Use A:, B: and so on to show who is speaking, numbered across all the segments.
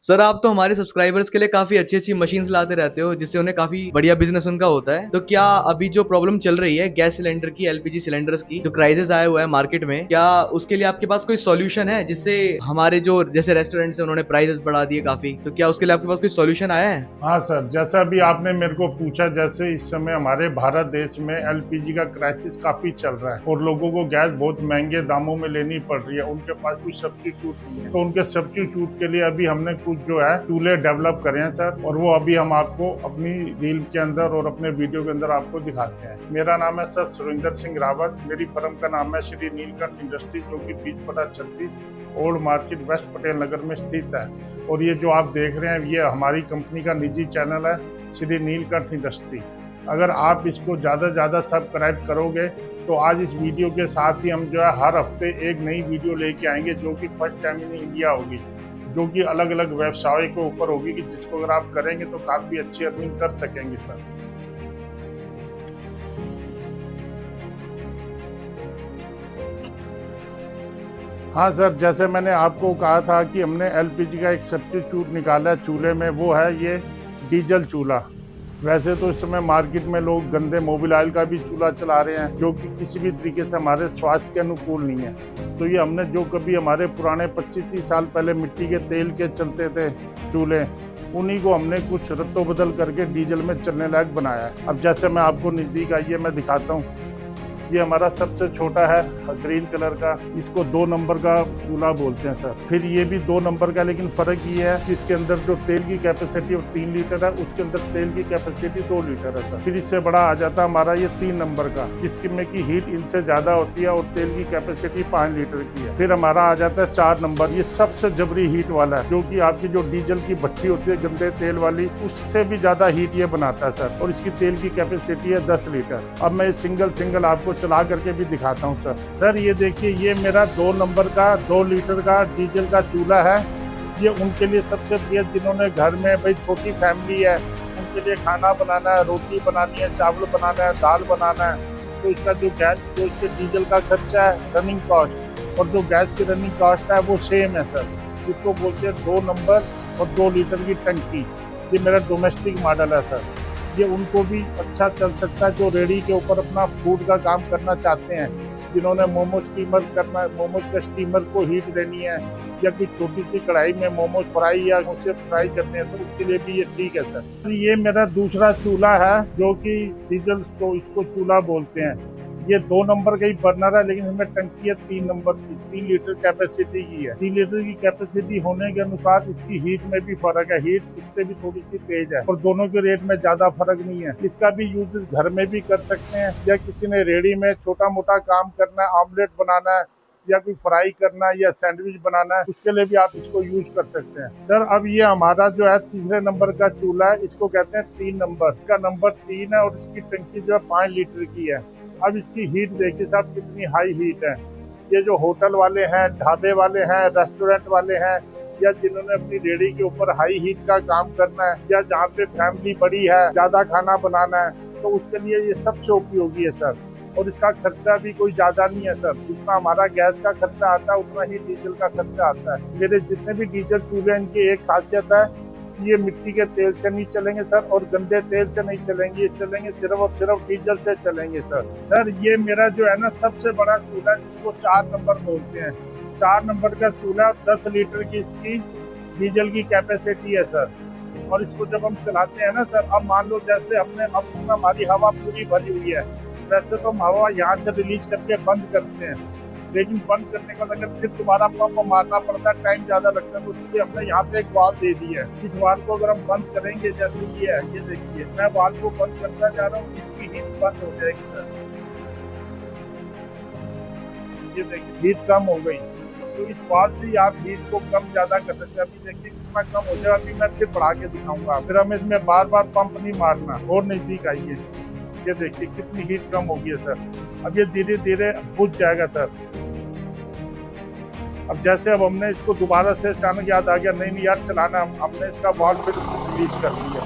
A: Sir आप तो हमारे सब्सक्राइबर्स के लिए काफ़ी अच्छी-अच्छी मशीन्स लाते रहते हो, जिससे उन्हें काफ़ी बढ़िया बिज़नेस उनका होता है। तो क्या अभी जो प्रॉब्लम चल रही है गैस सिलेंडर की, एलपीजी सिलेंडर्स की, जो क्राइसिस आया हुआ है मार्केट में, क्या उसके लिए आपके पास कोई सॉल्यूशन है? जिससे हमारे जो जैसे रेस्टोरेंट्स हैं उन्होंने प्राइसेस बढ़ा दिए काफ़ी, तो क्या उसके लिए आपके पास कोई सॉल्यूशन आया है?
B: हाँ सर, जैसा अभी आपने मेरे को पूछा, जैसे इस समय हमारे भारत देश में एलपीजी का क्राइसिस काफी चल रहा है और लोगों को गैस बहुत महंगे दामों में लेनी पड़ रही है, उनके पास कोई सब्स्टिट्यूट नहीं है। तो उनके सब्स्टिट्यूट के लिए अभी हमने कुछ जो है चूल्हे डेवलप करे हैं सर, और वो अभी हम आपको अपनी रील के अंदर और अपने वीडियो के अंदर आपको दिखाते हैं। मेरा नाम है सर सुरेंद्र सिंह रावत, मेरी फर्म का नाम है श्री नीलकंठ इंडस्ट्री, जो कि 20/36 old market waste Patel Nagar में स्थित है। और ये जो आप देख रहे हैं ये हमारी कंपनी का निजी चैनल है, श्री नीलकंठ इंडस्ट्री। अगर आप इसको ज़्यादा से ज़्यादा सब्सक्राइब करोगे तो आज इस वीडियो के साथ ही हम जो है हर हफ्ते एक नई वीडियो लेके आएंगे, जो कि फर्स्ट टाइम इन इंडिया होगी, जो कि अलग अलग व्यवसाय के ऊपर होगी, कि जिसको अगर आप करेंगे तो काफ़ी अच्छी अर्निंग कर सकेंगे सर। हाँ सर, जैसे मैंने आपको कहा था कि हमने एलपीजी का एक सब्स्टिट्यूट निकाला है चूल्हे में, वो है ये डीजल चूल्हा। वैसे तो इस समय मार्केट में लोग गंदे मोबिल ऑयल का भी चूल्हा चला रहे हैं, जो कि किसी भी तरीके से हमारे स्वास्थ्य के अनुकूल नहीं है। तो ये हमने जो कभी हमारे पुराने 25-30 साल पहले मिट्टी के तेल के चलते थे चूल्हे, उन्हीं को हमने कुछ रद्दो बदल करके डीजल में चलने लायक बनाया है। अब जैसे मैं आपको नज़दीक आइए मैं दिखाता हूँ। ये हमारा सबसे छोटा है ग्रीन कलर का, इसको 2 नंबर का चूल्हा बोलते हैं सर। फिर ये भी 2 नंबर का, लेकिन फर्क ये है कि इसके अंदर जो तेल की कैपेसिटी 3 लीटर है, उसके अंदर तेल की कैपेसिटी 2 लीटर है सर। फिर इससे बड़ा आ जाता है हमारा ये 3 नंबर का, जिसमें की हीट इनसे ज्यादा होती है और तेल की कैपेसिटी 5 लीटर की है। फिर हमारा आ जाता है 4 नंबर, ये सबसे जबरी हीट वाला है, जो कि आपकी जो डीजल की भट्टी होती है गंदे तेल वाली, उससे भी ज्यादा हीट ये बनाता है सर, और इसकी तेल की कैपेसिटी है 10 लीटर। अब मैं सिंगल आपको चला करके भी दिखाता हूँ सर। ये देखिए, ये मेरा 2 नंबर का 2 लीटर का डीजल का चूल्हा है। ये उनके लिए सबसे प्रिय, जिन्होंने घर में भाई छोटी फैमिली है, उनके लिए खाना बनाना है, रोटी बनानी है, चावल बनाना है, दाल बनाना है। तो इसका जो गैस, जो इसके डीजल का खर्चा है, रनिंग कॉस्ट, और जो गैस की रनिंग कॉस्ट है वो सेम है सर। इसको बोलते हैं 2 नंबर और 2 लीटर की टंकी। ये मेरा डोमेस्टिक मॉडल है सर। ये उनको भी अच्छा चल सकता है जो रेडी के ऊपर अपना फूड का काम करना चाहते हैं, जिन्होंने मोमो स्टीमर करना, मोमोज के स्टीमर को हीट देनी है, या कोई छोटी सी कढ़ाई में मोमोज फ्राई या उसे फ्राई करने हैं, तो उसके लिए भी ये ठीक है सर। ये मेरा दूसरा चूल्हा है, जो कि डीजल तो इसको चूल्हा बोलते हैं। ये 2 नंबर का ही बर्नर है, लेकिन इसमें टंकी है 3 नंबर की, 3 लीटर कैपेसिटी की है। 3 लीटर की कैपेसिटी होने के अनुसार इसकी हीट में भी फर्क है, हीट इससे भी थोड़ी सी तेज है, और दोनों के रेट में ज्यादा फर्क नहीं है। इसका भी यूज घर में भी कर सकते हैं, या किसी ने रेडी में छोटा मोटा काम करना है, ऑमलेट बनाना है, या कोई फ्राई करना है, या सैंडविच बनाना है, उसके लिए भी आप इसको यूज कर सकते हैं सर। अब ये हमारा जो है तीसरे नंबर का चूल्हा है, इसको कहते हैं 3 नंबर। इसका नंबर 3 है, और इसकी टंकी जो है 5 लीटर की है। अब इसकी हीट देखिए साहब कितनी हाई हीट है। ये जो होटल वाले हैं, ढाबे वाले हैं, रेस्टोरेंट वाले हैं, या जिन्होंने अपनी रेडी के ऊपर हाई हीट का काम करना है, या जहाँ पे फैमिली बड़ी है, ज्यादा खाना बनाना है, तो उसके लिए ये सबसे उपयोगी है सर। और इसका खर्चा भी कोई ज्यादा नहीं है सर, जितना हमारा गैस का खर्चा आता है उतना ही डीजल का खर्चा आता है। मेरे जितने भी डीजल चूल्हे हैं, इनकी एक खासियत है, ये मिट्टी के तेल से नहीं चलेंगे सर, और गंदे तेल से नहीं चलेंगे, ये चलेंगे सिर्फ और सिर्फ डीजल से चलेंगे सर। ये मेरा जो है ना सबसे बड़ा चूल्हा, जिसको 4 नंबर बोलते हैं। 4 नंबर का चूल्हा, 10 लीटर की इसकी डीजल की कैपेसिटी है सर। और इसको जब हम चलाते हैं ना सर, अब मान लो जैसे हमने अब हमारी हवा पूरी भरी हुई है, वैसे तो हम हवा यहाँ से रिलीज करके बंद करते हैं, लेकिन बंद करने के बाद अगर फिर दोबारा पंप मारना पड़ता है, टाइम ज्यादा लगता है, तो इसलिए हमने यहाँ पे एक वाल्व दे दी है। इस वाल्व को अगर हम बंद करेंगे, जैसे ये है, ये देखिए मैं वाल्व को बंद करता जा रहा हूँ, इसकी हीट बंद हो जाएगी सर। ये देखिए हीट कम हो गई। तो इस वाल्व से आप हीट को कम ज्यादा कर सकते हैं। अभी देखिए कितना कम हो जाएगा, अभी मैं फिर बढ़ा के दिखाऊंगा। फिर हमें इसमें बार बार पंप नहीं मारना। और नजदीक आइए, ये देखिए कितनी हीट कम होगी है सर। अब ये धीरे धीरे बुझ जाएगा सर। अब जैसे अब हमने इसको दोबारा से अचानक याद आ गया, नहीं यार चलाना, हमने इसका वाल्व फिर रिलीज कर दिया।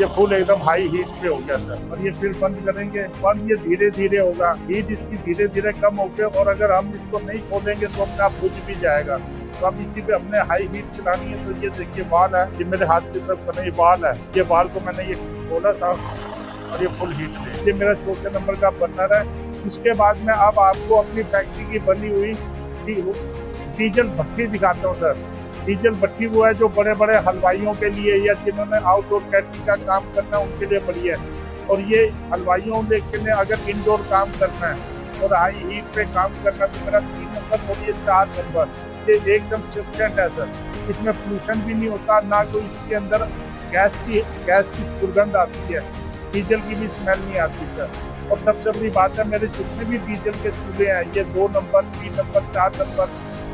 B: ये फुल एकदम हाई हीट पे हो गया सर। और ये फिर बंद करेंगे, बंद ये धीरे धीरे होगा, हीट इसकी धीरे धीरे कम होगी, और अगर हम इसको नहीं खोलेंगे तो अपने आप बुझ भी जाएगा। तो अब इसी पे हमने हाई हीट चलानी है। तो ये देखिए वाल है, ये मेरे हाथ की तरफ बना ये वाल है, ये वाल को मैंने ये खोला था और ये फुल हीट है। ये मेरा चौथे नंबर का बर्नर है। इसके बाद में अब आपको अपनी फैक्ट्री की बनी हुई डीजल भट्टी दिखाता हूँ सर। डीजल भट्टी वो है जो बड़े बड़े हलवाइयों के लिए या जिन्होंने आउटडोर कैटरिंग का काम करना है उनके लिए बड़ी है। और ये हलवाइयों के लिए अगर इंडोर काम करना है और हाई हीट पे काम करना है तो मेरा 3 नंबर और ये 4 नंबर ये एकदम सफिशिएंट है सर। इसमें पोल्यूशन भी नहीं होता, ना कोई इसके अंदर गैस की दुर्गंध आती है, डीजल की भी स्मेल नहीं आती सर। और सबसे बड़ी बात है, मेरे जितने भी डीजल के चूल्हे हैं ये 2 नंबर 3 नंबर 4 नंबर,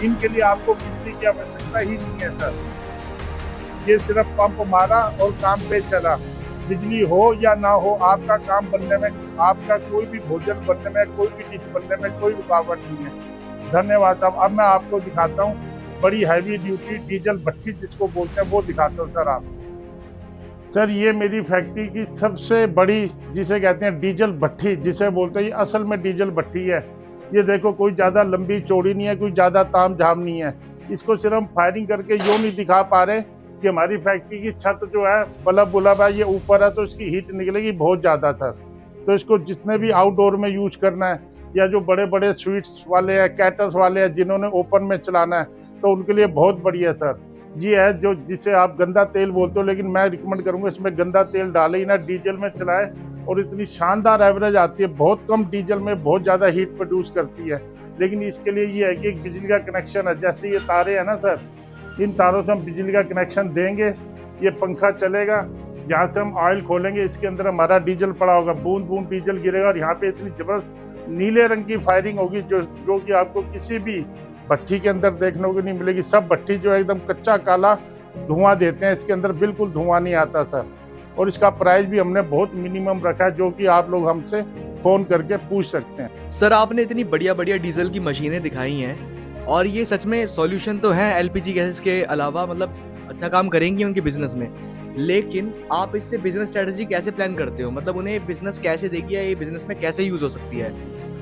B: इनके लिए आपको बिजली की आवश्यकता ही नहीं है सर। ये सिर्फ पंप मारा और काम पे चला। बिजली हो या ना हो, आपका काम बनने में, आपका कोई भी भोजन बनने में, कोई भी डिश बनने में कोई रुकावट नहीं है। धन्यवाद साहब। अब मैं आपको दिखाता हूँ बड़ी हैवी ड्यूटी डीजल भट्टी जिसको बोलते हैं वो दिखाता हूँ सर आप। सर ये मेरी फैक्ट्री की सबसे बड़ी जिसे कहते हैं डीजल भट्टी जिसे बोलते हैं, ये असल में डीजल भट्टी है। ये देखो कोई ज़्यादा लंबी चौड़ी नहीं है, कोई ज़्यादा ताम झाम नहीं है। इसको सिर्फ हम फायरिंग करके यूँ नहीं दिखा पा रहे कि हमारी फैक्ट्री की छत जो है बल्ब है, ये ऊपर है तो इसकी हीट निकलेगी बहुत ज़्यादा सर। तो इसको जितने भी आउटडोर में यूज करना है या जो बड़े बड़े स्वीट्स वाले हैं, कैटर्स वाले हैं, जिन्होंने ओपन में चलाना है तो उनके लिए बहुत बढ़िया सर। ये है जो जिसे आप गंदा तेल बोलते हो, लेकिन मैं रिकमेंड करूँगा इसमें गंदा तेल डाले ही ना, डीजल में चलाए और इतनी शानदार एवरेज आती है। बहुत कम डीजल में बहुत ज़्यादा हीट प्रोड्यूस करती है। लेकिन इसके लिए ये है कि एक बिजली का कनेक्शन है, जैसे ये तारे हैं ना सर, इन तारों से हम बिजली का कनेक्शन देंगे, ये पंखा चलेगा। जहाँ से हम ऑयल खोलेंगे इसके अंदर हमारा डीजल पड़ा होगा, बूंद बूंद डीजल गिरेगा और यहाँ पे इतनी ज़बरदस्त नीले रंग की फायरिंग होगी जो कि आपको किसी भी भट्टी के अंदर देखने को नहीं मिलेगी। सब भट्टी जो है एकदम कच्चा काला धुआं देते हैं, इसके अंदर बिल्कुल धुआं नहीं आता सर। और इसका प्राइस भी हमने बहुत मिनिमम रखा है, जो कि आप लोग हमसे फ़ोन करके पूछ सकते हैं।
A: सर आपने इतनी बढ़िया बढ़िया डीजल की मशीनें दिखाई हैं और ये सच में सॉल्यूशन तो है एलपीजी गैसेस के अलावा, मतलब अच्छा काम करेंगी उनके बिजनेस में। लेकिन आप इससे बिजनेस स्ट्रेटजी कैसे प्लान करते हो, मतलब उन्हें बिजनेस कैसे देगी या ये बिजनेस में कैसे यूज हो सकती है?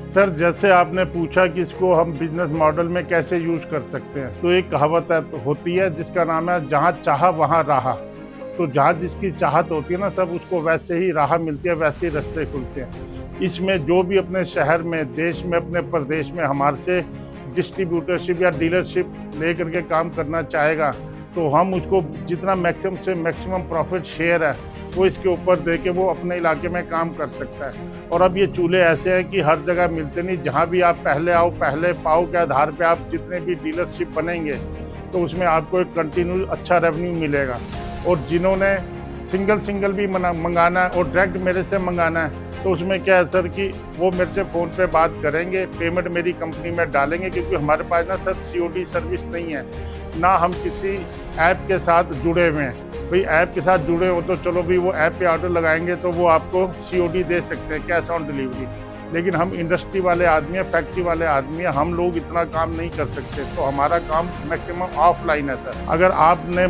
B: सर जैसे आपने पूछा कि इसको हम बिजनेस मॉडल में कैसे यूज कर सकते हैं, तो एक कहावत होती है जिसका नाम है जहाँ चाहा वहाँ राह। तो जहाँ जिसकी चाहत होती है ना सब, उसको वैसे ही राह मिलती है, वैसे ही रास्ते खुलते हैं। इसमें जो भी अपने शहर में, देश में, अपने प्रदेश में हमारे से डिस्ट्रीब्यूटरशिप या डीलरशिप ले करके काम करना चाहेगा तो हम उसको जितना मैक्सिमम से मैक्सिमम प्रॉफिट शेयर है वो इसके ऊपर दे के वो अपने इलाके में काम कर सकता है। और अब ये चूल्हे ऐसे हैं कि हर जगह मिलते नहीं, जहाँ भी आप पहले आओ पहले पाओ के आधार पे आप जितने भी डीलरशिप बनेंगे तो उसमें आपको एक कंटिन्यू अच्छा रेवेन्यू मिलेगा। और जिन्होंने सिंगल भी मंगाना है और डायरेक्ट मेरे से मंगाना है तो उसमें क्या है सर कि वो मेरे से फ़ोन पे बात करेंगे, पेमेंट मेरी कंपनी में डालेंगे, क्योंकि हमारे पास ना सर COD सर्विस नहीं है, ना हम किसी ऐप के साथ जुड़े हुए हैं। भाई ऐप के साथ जुड़े हो तो चलो भी वो ऐप पे ऑर्डर लगाएंगे तो वो आपको COD दे सकते हैं, कैश ऑन डिलीवरी। लेकिन हम इंडस्ट्री वाले आदमी हैं, फैक्ट्री वाले आदमी हैं, हम लोग इतना काम नहीं कर सकते, तो हमारा काम मैक्सिमम ऑफलाइन है सर। अगर आपने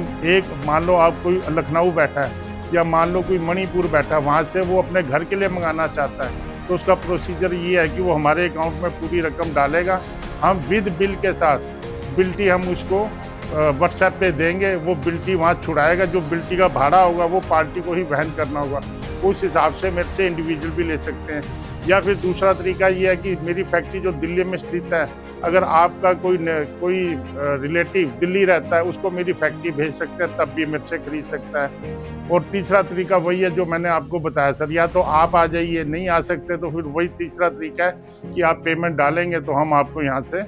B: मान लो आप कोई लखनऊ बैठा है या मान लो कोई मणिपुर बैठा है, वहाँ से वो अपने घर के लिए मंगाना चाहता है तो उसका प्रोसीजर ये है कि वो हमारे अकाउंट में पूरी रकम डालेगा, हम विद बिल के साथ बिल्टी हम उसको व्हाट्सएप पे देंगे, वो बिल्टी वहाँ छुड़ाएगा। जो बिल्टी का भाड़ा होगा वो पार्टी को ही वहन करना होगा, उस हिसाब से मेरे से इंडिविजुअल भी ले सकते हैं। या फिर दूसरा तरीका ये है कि मेरी फैक्ट्री जो दिल्ली में स्थित है, अगर आपका कोई रिलेटिव दिल्ली रहता है उसको मेरी फैक्ट्री भेज सकते हैं, तब भी मेरे से खरीद सकता है। और तीसरा तरीका वही है जो मैंने आपको बताया सर, या तो आप आ जाइए, नहीं आ सकते तो फिर वही तीसरा तरीका है कि आप पेमेंट डालेंगे तो हम आपको यहाँ से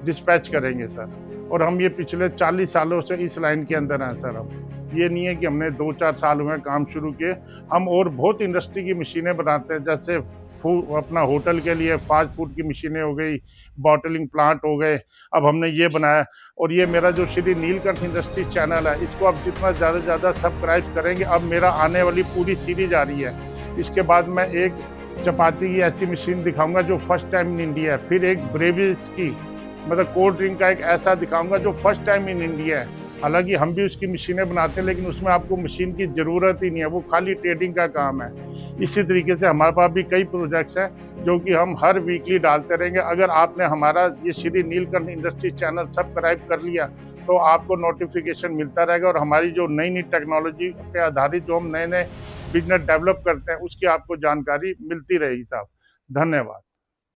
B: डिस्पैच करेंगे सर। और हम ये पिछले 40 सालों से इस लाइन के अंदर हैं सर। हम ये नहीं है कि हमने 2-4 साल हुए काम शुरू किए, हम और बहुत इंडस्ट्री की मशीनें बनाते हैं, जैसे अपना होटल के लिए फास्ट फूड की मशीनें हो गई, बॉटलिंग प्लांट हो गए, अब हमने ये बनाया। और ये मेरा जो श्री नीलकंठ इंडस्ट्री चैनल है, इसको अब जितना ज़्यादा से ज़्यादा सब्सक्राइब करेंगे, अब मेरा आने वाली पूरी सीरीज आ रही है। इसके बाद मैं एक चपाती की ऐसी मशीन दिखाऊंगा जो फर्स्ट टाइम इन इंडिया है, फिर एक ब्रेविस की मतलब कोल्ड ड्रिंक का एक ऐसा दिखाऊंगा जो फर्स्ट टाइम इन इंडिया है, हालांकि हम भी उसकी मशीनें बनाते हैं, लेकिन उसमें आपको मशीन की ज़रूरत ही नहीं है, वो खाली ट्रेडिंग का काम है। इसी तरीके से हमारे पास भी कई प्रोजेक्ट्स हैं जो कि हम हर वीकली डालते रहेंगे। अगर आपने हमारा ये Shri Neelkanth industry channel subscribe कर लिया तो आपको नोटिफिकेशन मिलता रहेगा, और हमारी जो नई नई टेक्नोलॉजी पे आधारित जो हम नए नए बिजनेस डेवलप करते हैं उसकी आपको जानकारी मिलती रहेगी साहब। धन्यवाद।